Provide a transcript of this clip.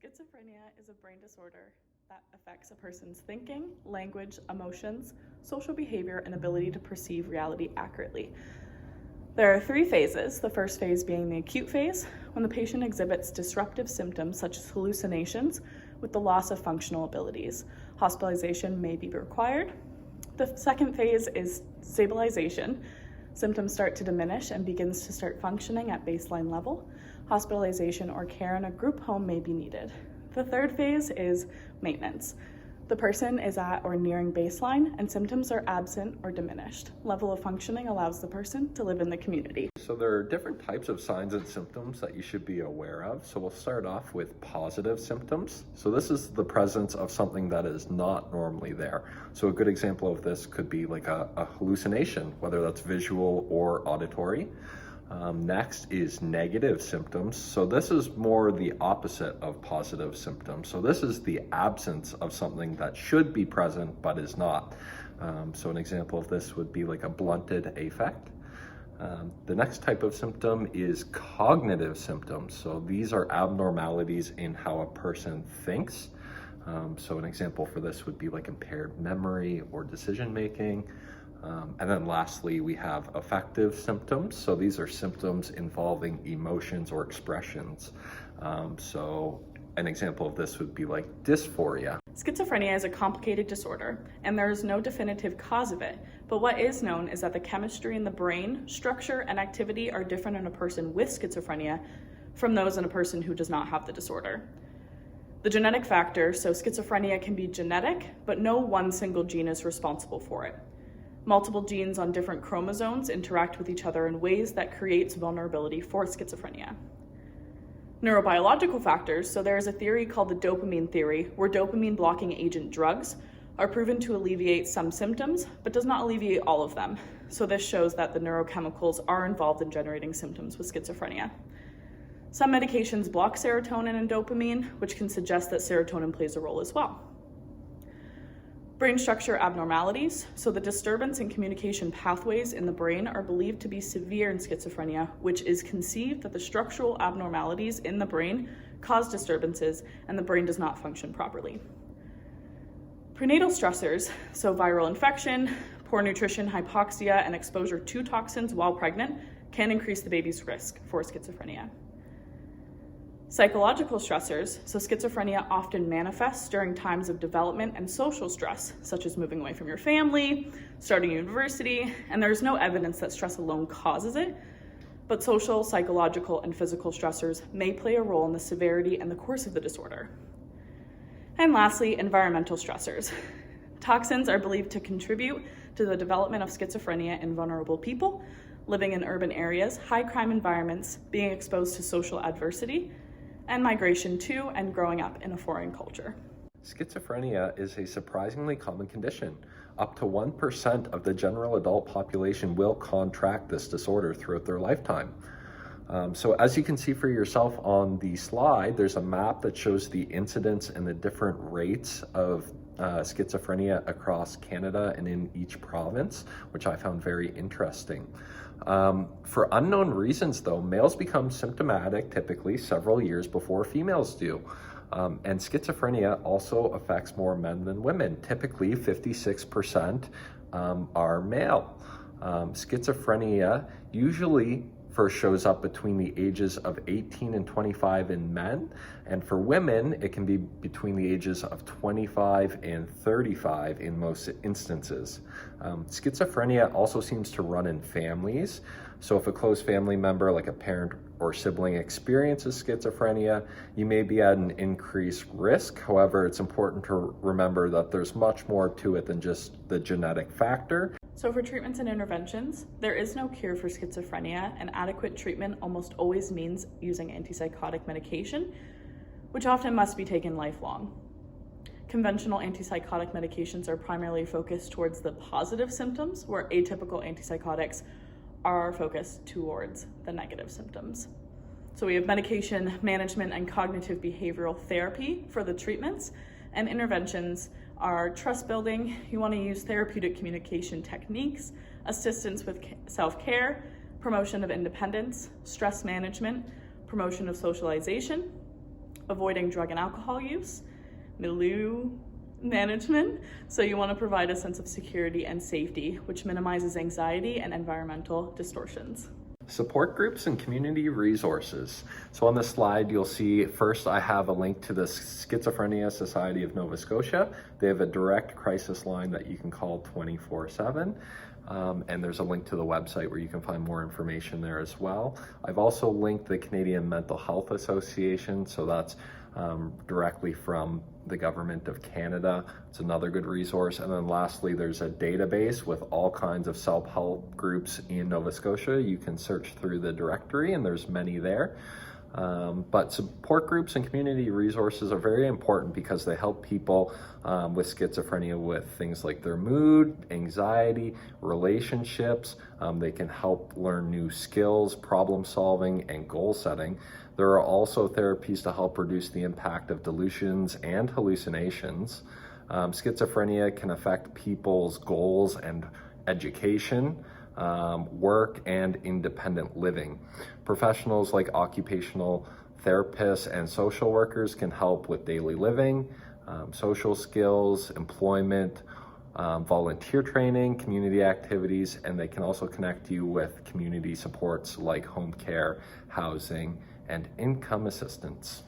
Schizophrenia is a brain disorder that affects a person's thinking, language, emotions, social behavior, and ability to perceive reality accurately. There are three phases, the first phase being the acute phase, when the patient exhibits disruptive symptoms such as hallucinations with the loss of functional abilities. Hospitalization may be required. The second phase is stabilization. Symptoms start to diminish and begins to start functioning at baseline level. Hospitalization or care in a group home may be needed. The third phase is maintenance. The person is at or nearing baseline and symptoms are absent or diminished. Level of functioning allows the person to live in the community. So there are different types of signs and symptoms that you should be aware of. So we'll start off with positive symptoms. So this is the presence of something that is not normally there. So a good example of this could be like a hallucination, whether that's visual or auditory. Next is negative symptoms. So this is more the opposite of positive symptoms. So this is the absence of something that should be present but is not. So an example of this would be like a blunted affect. The next type of symptom is cognitive symptoms. So these are abnormalities in how a person thinks. So an example for this would be like impaired memory or decision making. And then lastly, we have affective symptoms. So these are symptoms involving emotions or expressions. So an example of this would be like dysphoria. Schizophrenia is a complicated disorder, and there is no definitive cause of it. But what is known is that the chemistry in the brain, structure, and activity are different in a person with schizophrenia from those in a person who does not have the disorder. The genetic factor, so schizophrenia can be genetic, but no one single gene is responsible for it. Multiple genes on different chromosomes interact with each other in ways that creates vulnerability for schizophrenia. Neurobiological factors, so there is a theory called the dopamine theory, where dopamine blocking agent drugs are proven to alleviate some symptoms, but does not alleviate all of them. So this shows that the neurochemicals are involved in generating symptoms with schizophrenia. Some medications block serotonin and dopamine, which can suggest that serotonin plays a role as well. Brain structure abnormalities, so the disturbance in communication pathways in the brain are believed to be severe in schizophrenia, which is conceived that the structural abnormalities in the brain cause disturbances and the brain does not function properly. Prenatal stressors, so viral infection, poor nutrition, hypoxia, and exposure to toxins while pregnant can increase the baby's risk for schizophrenia. Psychological stressors, so schizophrenia often manifests during times of development and social stress, such as moving away from your family, starting university, and there's no evidence that stress alone causes it, but social, psychological, and physical stressors may play a role in the severity and the course of the disorder. And lastly, environmental stressors. Toxins are believed to contribute to the development of schizophrenia in vulnerable people, living in urban areas, high crime environments, being exposed to social adversity, and migration to and growing up in a foreign culture. Schizophrenia is a surprisingly common condition. Up to 1% of the general adult population will contract this disorder throughout their lifetime. So as you can see for yourself on the slide, there's a map that shows the incidence and the different rates of schizophrenia across Canada and in each province, which I found very interesting. For unknown reasons though, males become symptomatic typically several years before females do. And schizophrenia also affects more men than women. Typically 56% are male. Schizophrenia usually first shows up between the ages of 18 and 25 in men, and for women it can be between the ages of 25 and 35 in most instances. Schizophrenia also seems to run in families, so if a close family member like a parent or sibling experiences schizophrenia, you may be at an increased risk. However, it's important to remember that there's much more to it than just the genetic factor. So for treatments and interventions, there is no cure for schizophrenia, and adequate treatment almost always means using antipsychotic medication, which often must be taken lifelong. Conventional antipsychotic medications are primarily focused towards the positive symptoms, where atypical antipsychotics are focused towards the negative symptoms. So we have medication management and cognitive behavioral therapy for the treatments, and interventions are trust building. You want to use therapeutic communication techniques, assistance with self-care, promotion of independence, stress management, promotion of socialization, avoiding drug and alcohol use, milieu management. So you want to provide a sense of security and safety, which minimizes anxiety and environmental distortions. Support groups and community resources. So on this slide, you'll see first I have a link to the Schizophrenia Society of Nova Scotia. They have a direct crisis line that you can call 24/7. And there's a link to the website where you can find more information there as well. I've also linked the Canadian Mental Health Association, so that's directly from the Government of Canada. It's another good resource. And then lastly, there's a database with all kinds of self-help groups in Nova Scotia. You can search through the directory and there's many there. But support groups and community resources are very important because they help people with schizophrenia with things like their mood, anxiety, relationships. They can help learn new skills, problem solving, and goal setting. There are also therapies to help reduce the impact of delusions and hallucinations. Schizophrenia can affect people's goals and education, work, and independent living. Professionals like occupational therapists and social workers can help with daily living, social skills, employment, volunteer training, community activities, and they can also connect you with community supports like home care, housing, and income assistance.